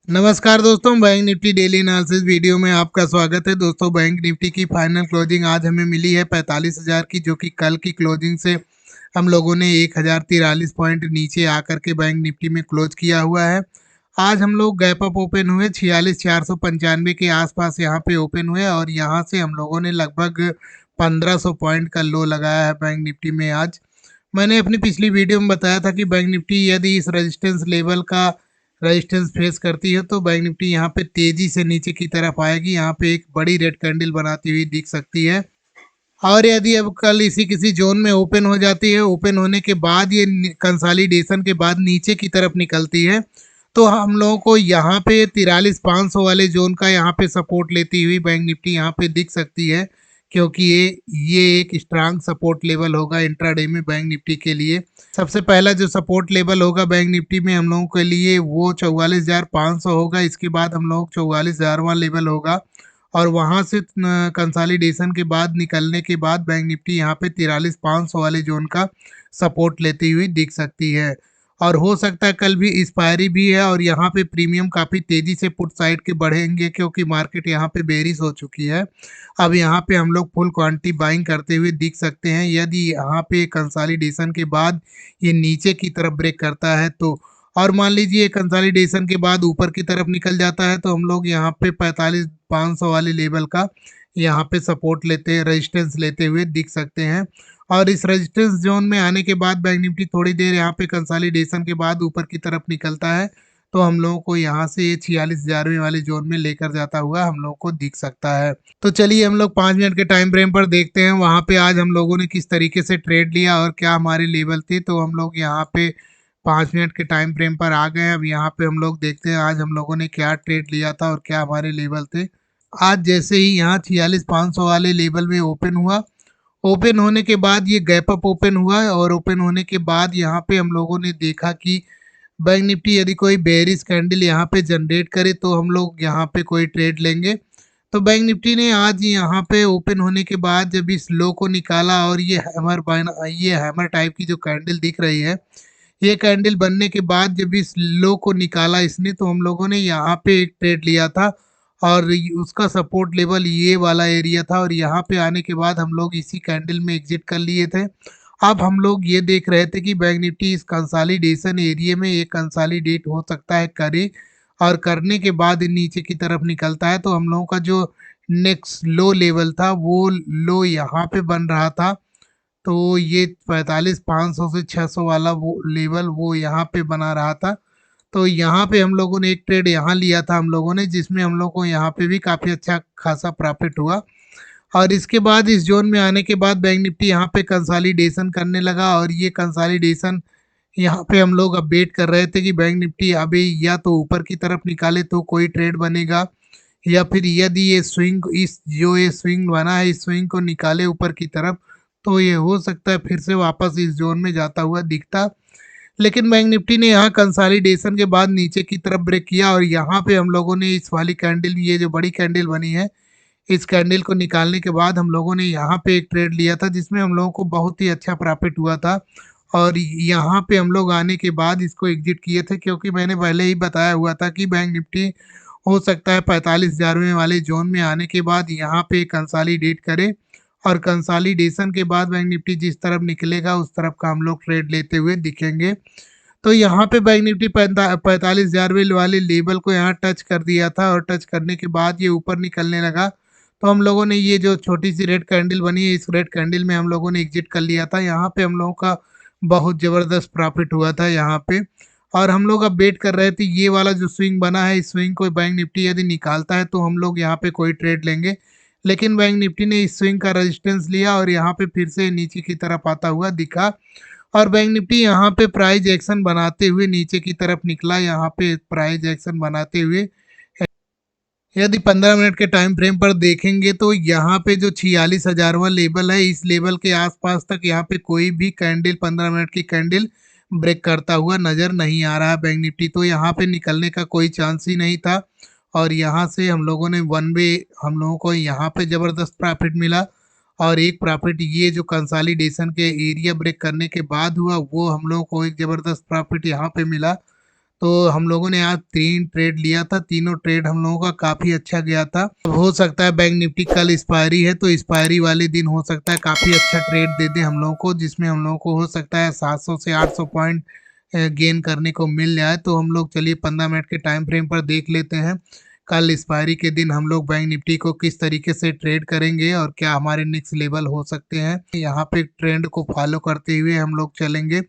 नमस्कार दोस्तों, bank Nifty daily analysis video में आपका स्वागत है। दोस्तों, बैंक निफ्टी की फाइनल क्लोजिंग आज हमें मिली है 45,000 की, जो कि कल की क्लोजिंग से हम लोगों ने 1043 पॉइंट नीचे आकर के बैंक निफ्टी में क्लोज किया हुआ है। आज हम लोग गैप अप ओपन हुए 46,495 के आसपास यहाँ पे ओपन हुए और यहाँ से हम लोगों ने लगभग 1500 पॉइंट का लो लगाया है बैंक निफ्टी में। आज मैंने अपनी पिछली वीडियो में बताया था कि बैंक निफ्टी यदि इस रेजिस्टेंस लेवल का रेजिस्टेंस फेस करती है तो बैंक निफ्टी यहाँ पे तेजी से नीचे की तरफ आएगी। यहाँ पे एक बड़ी रेड कैंडल बनाती हुई दिख सकती है। और यदि अब कल इसी किसी जोन में ओपन हो जाती है, ओपन होने के बाद ये कंसालिडेशन के बाद नीचे की तरफ निकलती है, तो हम लोगों को यहाँ पे 43,500 वाले जोन का यहाँ पे सपोर्ट लेती हुई बैंक निफ्टी यहाँ पे दिख सकती है, क्योंकि ये एक स्ट्रांग सपोर्ट लेवल होगा इंट्राडे में बैंक निफ्टी के लिए। सबसे पहला जो सपोर्ट लेवल होगा बैंक निफ्टी में हम लोगों के लिए वो 44,500 होगा। इसके बाद हम लोग 44,000वां लेवल होगा और वहाँ से कंसोलिडेशन के बाद निकलने के बाद बैंक निफ्टी यहाँ पे 43,500 वाले जोन का सपोर्ट लेती हुई दिख सकती है। और हो सकता है कल भी एक्सपायरी भी है और यहाँ पे प्रीमियम काफ़ी तेज़ी से पुट साइड के बढ़ेंगे, क्योंकि मार्केट यहाँ पे बेरिश हो चुकी है। अब यहाँ पे हम लोग फुल क्वांटिटी बाइंग करते हुए दिख सकते हैं। यदि यहाँ पे कंसोलिडेशन के बाद ये नीचे की तरफ ब्रेक करता है तो, और मान लीजिए कंसोलिडेशन के बाद ऊपर की तरफ निकल जाता है, तो हम लोग यहाँ पे 45,500 वाले लेवल का यहाँ पे सपोर्ट लेते रेजिस्टेंस लेते हुए दिख सकते हैं। और इस रेजिस्टेंस जोन में आने के बाद बैंक निफ्टी थोड़ी देर यहाँ पे कंसोलिडेशन के बाद ऊपर की तरफ निकलता है, तो हम लोगों को यहाँ से ये 46,000वें वाले जोन में लेकर जाता हुआ हम लोगों को दिख सकता है। तो चलिए हम लोग 5 मिनट के टाइम फ्रेम पर देखते हैं वहाँ पे आज हम लोगों ने किस तरीके से ट्रेड लिया और क्या हमारे लेवल थे। तो हम लोग यहाँ पे 5 मिनट के टाइम फ्रेम पर आ गए। अब यहाँ पे हम लोग देखते हैं आज हम लोगों ने क्या ट्रेड लिया था और क्या हमारे लेवल थे। आज जैसे ही यहाँ 46,500 वाले लेवल में ओपन हुआ, ओपन होने के बाद ये गैप अप ओपन हुआ और ओपन होने के बाद यहाँ पे हम लोगों ने देखा कि बैंक निफ्टी यदि कोई बेयरिश कैंडल यहाँ पे जनरेट करे तो हम लोग यहाँ पे कोई ट्रेड लेंगे। तो बैंक निफ्टी ने आज यहाँ पे ओपन होने के बाद जब इस लो को निकाला और ये हैमर टाइप की जो कैंडल दिख रही है, ये कैंडल बनने के बाद जब इस लो को निकाला इसने, तो हम लोगों ने यहाँ पे एक ट्रेड लिया था और उसका सपोर्ट लेवल ये वाला एरिया था और यहाँ पे आने के बाद हम लोग इसी कैंडल में एग्जिट कर लिए थे। अब हम लोग ये देख रहे थे कि बैंक निफ्टी इस कंसोलिडेशन एरिया में एक कंसोलिडेट हो सकता है करे, और करने के बाद नीचे की तरफ निकलता है, तो हम लोगों का जो नेक्स्ट लो लेवल था वो लो यहाँ पे बन रहा था। तो ये 45,500 से 600 वाला वो लेवल वो यहाँ पे बना रहा था। तो यहाँ पे हम लोगों ने एक ट्रेड यहाँ लिया था हम लोगों ने, जिसमें हम लोग को यहाँ पे भी काफ़ी अच्छा खासा प्रॉफिट हुआ। और इसके बाद इस जोन में आने के बाद बैंक निफ्टी यहाँ पे कंसोलिडेशन करने लगा और ये कंसोलिडेशन यहाँ पे हम लोग अब वेट कर रहे थे कि बैंक निफ्टी अभी या तो ऊपर की तरफ निकाले तो कोई ट्रेड बनेगा, या फिर यदि ये स्विंग इस जो ये स्विंग बना है इस स्विंग को निकाले ऊपर की तरफ, तो ये हो सकता है फिर से वापस इस जोन में जाता हुआ दिखता। लेकिन बैंक निफ्टी ने यहाँ कंसोलिडेशन के बाद नीचे की तरफ ब्रेक किया और यहाँ पे हम लोगों ने इस वाली कैंडल, ये जो बड़ी कैंडल बनी है, इस कैंडल को निकालने के बाद हम लोगों ने यहाँ पे एक ट्रेड लिया था जिसमें हम लोगों को बहुत ही अच्छा प्रॉफिट हुआ था। और यहाँ पे हम लोग आने के बाद इसको एग्जिट किए थे, क्योंकि मैंने पहले ही बताया हुआ था कि बैंक निफ्टी हो सकता है 45,000वें वाले जोन में आने के बाद यहाँ पे कंसोलिडेट करे और कंसोलिडेशन के बाद बैंक निफ्टी जिस तरफ निकलेगा उस तरफ का हम लोग ट्रेड लेते हुए दिखेंगे। तो यहाँ पे बैंक निफ्टी 45,000वें वाले लेवल को यहाँ टच कर दिया था और टच करने के बाद ये ऊपर निकलने लगा। तो हम लोगों ने ये जो छोटी सी रेड कैंडल बनी है, इस रेड कैंडल में हम लोगों ने एग्जिट कर लिया था। यहाँ पे हम लोगों का बहुत ज़बरदस्त प्रॉफिट हुआ था यहाँ पे। और हम लोग अब वेट कर रहे थे ये वाला जो स्विंग बना है, इस स्विंग को बैंक निफ्टी यदि निकालता है तो हम लोग यहाँ पे कोई ट्रेड लेंगे। लेकिन बैंक निफ्टी ने इस स्विंग का रेजिस्टेंस लिया और यहाँ पे फिर से नीचे की तरफ आता हुआ दिखा और बैंक निफ्टी यहाँ पे प्राइस एक्शन बनाते हुए नीचे की तरफ निकला। यहाँ पे प्राइस एक्शन बनाते हुए यदि 15 मिनट के टाइम फ्रेम पर देखेंगे तो यहाँ पे जो 46,000वां लेवल है, इस लेवल के आसपास तक यहाँ पे कोई भी कैंडल 15 मिनट की कैंडल ब्रेक करता हुआ नज़र नहीं आ रहा है बैंक निफ्टी। तो यहाँ पे निकलने का कोई चांस ही नहीं था और यहाँ से हम लोगों ने वन वे, हम लोगों को यहाँ पे ज़बरदस्त प्रॉफिट मिला। और एक प्रॉफिट ये जो कंसोलिडेशन के एरिया ब्रेक करने के बाद हुआ, वो हम लोगों को एक ज़बरदस्त प्रॉफिट यहाँ पे मिला। तो हम लोगों ने आज 3 ट्रेड लिया था, तीनों ट्रेड हम लोगों का काफ़ी अच्छा गया था। हो सकता है बैंक निफ्टी कल एक्सपायरी है, तो एक्सपायरी वाले दिन हो सकता है काफ़ी अच्छा ट्रेड दे दे हम लोगों को, जिसमें हम लोगों को हो सकता है 700 से 800 पॉइंट गेन करने को मिल जाए। तो हम लोग चलिए 15 मिनट के टाइम फ्रेम पर देख लेते हैं, कल एक्सपायरी के दिन हम लोग बैंक निफ्टी को किस तरीके से ट्रेड करेंगे और क्या हमारे नेक्स्ट लेवल हो सकते हैं। यहाँ पे ट्रेंड को फॉलो करते हुए हम लोग चलेंगे,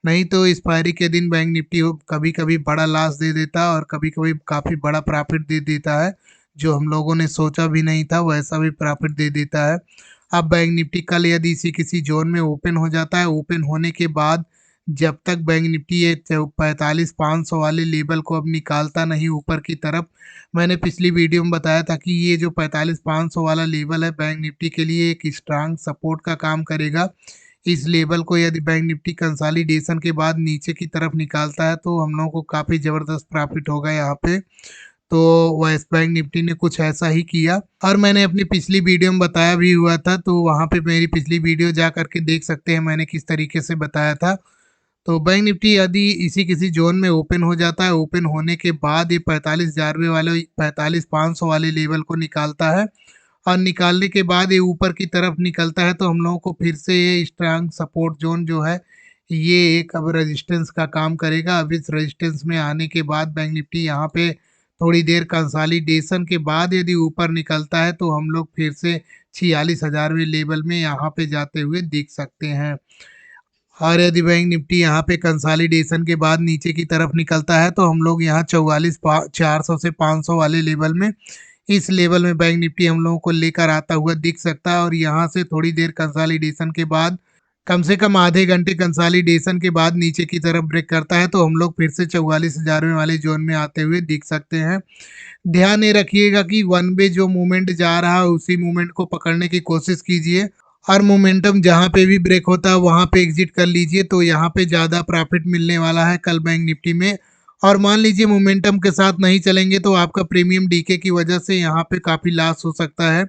नहीं तो एक्सपायरी के दिन बैंक निफ्टी कभी कभी बड़ा लॉस दे देता है और कभी कभी काफ़ी बड़ा प्रॉफिट दे देता है, जो हम लोगों ने सोचा भी नहीं था वैसा भी प्रॉफिट दे देता है। अब बैंक निफ्टी कल यदि इसी किसी जोन में ओपन हो जाता है, ओपन होने के बाद जब तक बैंक निफ्टी ये 45,500 वाले लेवल को अब निकालता नहीं ऊपर की तरफ, मैंने पिछली वीडियो में बताया था कि ये जो 45,500 वाला लेवल है बैंक निफ्टी के लिए एक स्ट्रांग सपोर्ट का काम करेगा। इस लेवल को यदि बैंक निफ्टी कंसोलिडेशन के बाद नीचे की तरफ निकालता है तो हम लोगों को काफ़ी ज़बरदस्त प्रॉफिट होगा यहाँ पे। तो वैस बैंक निफ्टी ने कुछ ऐसा ही किया और मैंने अपनी पिछली वीडियो में बताया भी हुआ था, तो वहाँ पे मेरी पिछली वीडियो जा करके देख सकते हैं मैंने किस तरीके से बताया था। तो बैंक निफ्टी यदि इसी किसी जोन में ओपन हो जाता है, ओपन होने के बाद ये 45,000 वाले 45,500 वाले लेवल को निकालता है और निकालने के बाद ये ऊपर की तरफ निकलता है, तो हम लोगों को फिर से ये स्ट्रांग सपोर्ट जोन जो है ये एक अब रेजिस्टेंस का काम करेगा। अब इस रेजिस्टेंस में आने के बाद बैंक निफ्टी यहाँ पे थोड़ी देर कंसोलिडेशन के बाद यदि ऊपर निकलता है तो हम लोग फिर से 46,000वें लेवल में यहाँ पे जाते हुए दिख सकते हैं। और यदि बैंक निफ्टी यहाँ पे कंसोलिडेशन के बाद नीचे की तरफ निकलता है तो हम लोग यहाँ 44,400 से 500 वाले लेवल में, इस लेवल में बैंक निफ्टी हम लोगों को लेकर आता हुआ दिख सकता है। और यहाँ से थोड़ी देर कंसोलिडेशन के बाद, कम से कम आधे घंटे कंसोलिडेशन के बाद नीचे की तरफ ब्रेक करता है तो हम लोग फिर से 44,000 वाले जोन में आते हुए दिख सकते हैं। ध्यान ये रखिएगा कि वन वे जो मूवमेंट जा रहा है उसी मूवमेंट को पकड़ने की कोशिश कीजिए और मोमेंटम जहाँ पे भी ब्रेक होता है वहाँ पे एग्जिट कर लीजिए, तो यहाँ पे ज़्यादा प्रॉफिट मिलने वाला है कल बैंक निफ्टी में। और मान लीजिए मोमेंटम के साथ नहीं चलेंगे तो आपका प्रीमियम डीके की वजह से यहाँ पे काफ़ी लॉस हो सकता है,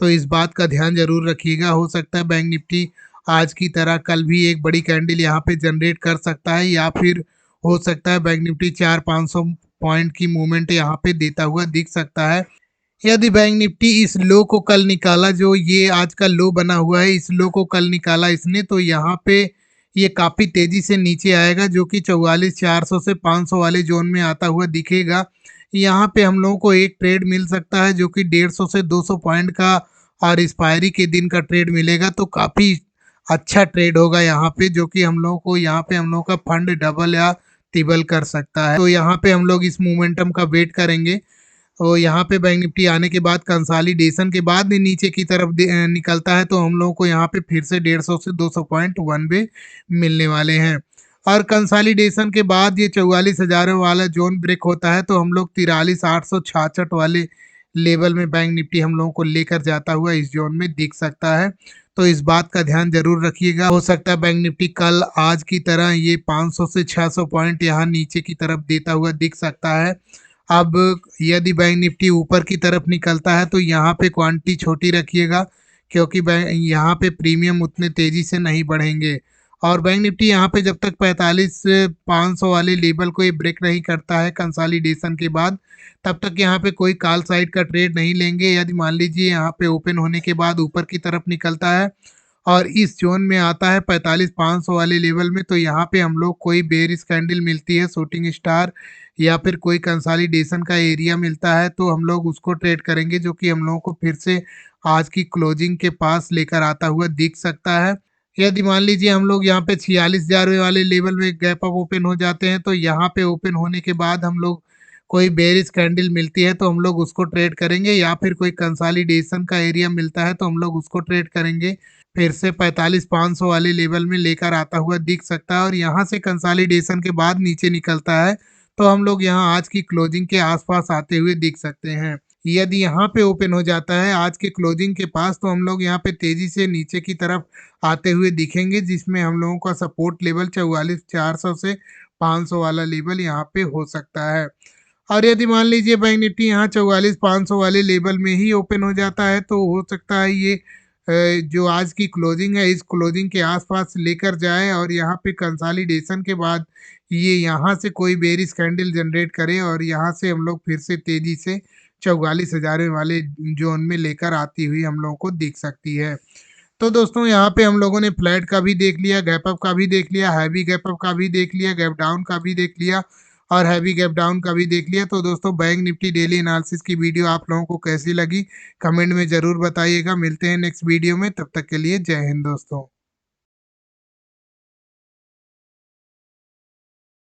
तो इस बात का ध्यान जरूर रखिएगा। हो सकता है बैंक निफ्टी आज की तरह कल भी एक बड़ी कैंडल यहाँ पे जनरेट कर सकता है, या फिर हो सकता है बैंक निफ्टी 400-500 पॉइंट की मूवमेंट यहाँ पे देता हुआ दिख सकता है। यदि बैंक निफ्टी इस लो को कल निकाला, जो ये आज का लो बना हुआ है, इस लो को कल निकाला इसने, तो यहाँ पे ये काफ़ी तेज़ी से नीचे आएगा, जो कि 44,400 से 500 वाले जोन में आता हुआ दिखेगा। यहाँ पे हम लोगों को एक ट्रेड मिल सकता है जो कि 150 से 200 पॉइंट का और एक्सपायरी के दिन का ट्रेड मिलेगा, तो काफ़ी अच्छा ट्रेड होगा यहाँ पे, जो कि हम लोगों को यहाँ पे हम लोगों का फंड डबल या ट्रिपल कर सकता है। तो यहाँ पे हम लोग इस मोमेंटम का वेट करेंगे। तो यहाँ पे बैंक निफ्टी आने के बाद कंसोलिडेशन के बाद भी नीचे की तरफ निकलता है तो हम लोगों को यहाँ पे फिर से 150 से 200 पॉइंट वन वे मिलने वाले हैं। और कंसोलिडेशन के बाद ये 44,000 वाला जोन ब्रेक होता है तो हम लोग 43,866 वाले लेवल में बैंक निफ्टी हम लोगों को लेकर जाता हुआ इस जोन में दिख सकता है। तो इस बात का ध्यान जरूर रखिएगा। हो सकता है बैंक निफ्टी कल आज की तरह ये 500 से 600 पॉइंट यहाँ नीचे की तरफ देता हुआ दिख सकता है। अब यदि बैंक निफ्टी ऊपर की तरफ निकलता है तो यहाँ पे क्वांटिटी छोटी रखिएगा, क्योंकि बैंक यहाँ पे प्रीमियम उतने तेज़ी से नहीं बढ़ेंगे। और बैंक निफ्टी यहाँ पे जब तक 45,500 वाले लेवल को ये ब्रेक नहीं करता है कंसोलिडेशन के बाद, तब तक यहाँ पे कोई कॉल साइड का ट्रेड नहीं लेंगे। यदि मान लीजिए यहाँ पे ओपन होने के बाद ऊपर की तरफ निकलता है और इस जोन में आता है 45,500 वाले लेवल में, तो यहाँ पे हम लोग कोई बेरिश कैंडल मिलती है शूटिंग स्टार या फिर कोई कंसोलिडेशन का एरिया मिलता है तो हम लोग उसको ट्रेड करेंगे, जो कि हम लोगों को फिर से आज की क्लोजिंग के पास लेकर आता हुआ दिख सकता है। यदि मान लीजिए हम लोग यहाँ पे 46,000 वाले लेवल में गैप अप ओपन हो जाते हैं तो यहाँ पे ओपन होने के बाद हम लोग कोई बेरिश कैंडल मिलती है तो हम लोग उसको ट्रेड करेंगे, या फिर कोई कंसोलिडेशन का एरिया मिलता है तो हम लोग उसको ट्रेड करेंगे। फिर से 45,500 वाले लेवल में लेकर आता हुआ दिख सकता है और यहाँ से कंसोलिडेशन के बाद नीचे निकलता है तो हम लोग यहाँ आज की क्लोजिंग के आसपास आते हुए दिख सकते हैं। यदि यहाँ पे ओपन हो जाता है आज के क्लोजिंग के पास तो हम लोग यहाँ पे तेज़ी से नीचे की तरफ आते हुए दिखेंगे, जिसमें हम लोगों का सपोर्ट लेवल 44,400 से 500 वाला लेवल यहाँ पे हो सकता है। और यदि मान लीजिए बैंक निफ्टी यहाँ 44,500 वाले लेवल में ही ओपन हो जाता है तो हो सकता है ये जो आज की क्लोजिंग है इस क्लोजिंग के आसपास लेकर जाए और यहाँ पे कंसोलिडेशन के बाद ये यहाँ से कोई बेरिश कैंडल जनरेट करे और यहाँ से हम लोग फिर से तेजी से 44,000 वाले जोन में लेकर आती हुई हम लोगों को दिख सकती है। तो दोस्तों यहाँ पे हम लोगों ने फ्लैट का भी देख लिया, गैप अप का भी देख लिया, हैवी गैप अप का भी देख लिया, गैप डाउन का भी देख लिया और हैवी गैप डाउन का भी देख लिया। तो दोस्तों बैंक निफ्टी डेली एनालिसिस की वीडियो आप लोगों को कैसी लगी कमेंट में ज़रूर बताइएगा। मिलते हैं नेक्स्ट वीडियो में, तब तक के लिए जय हिंद दोस्तों।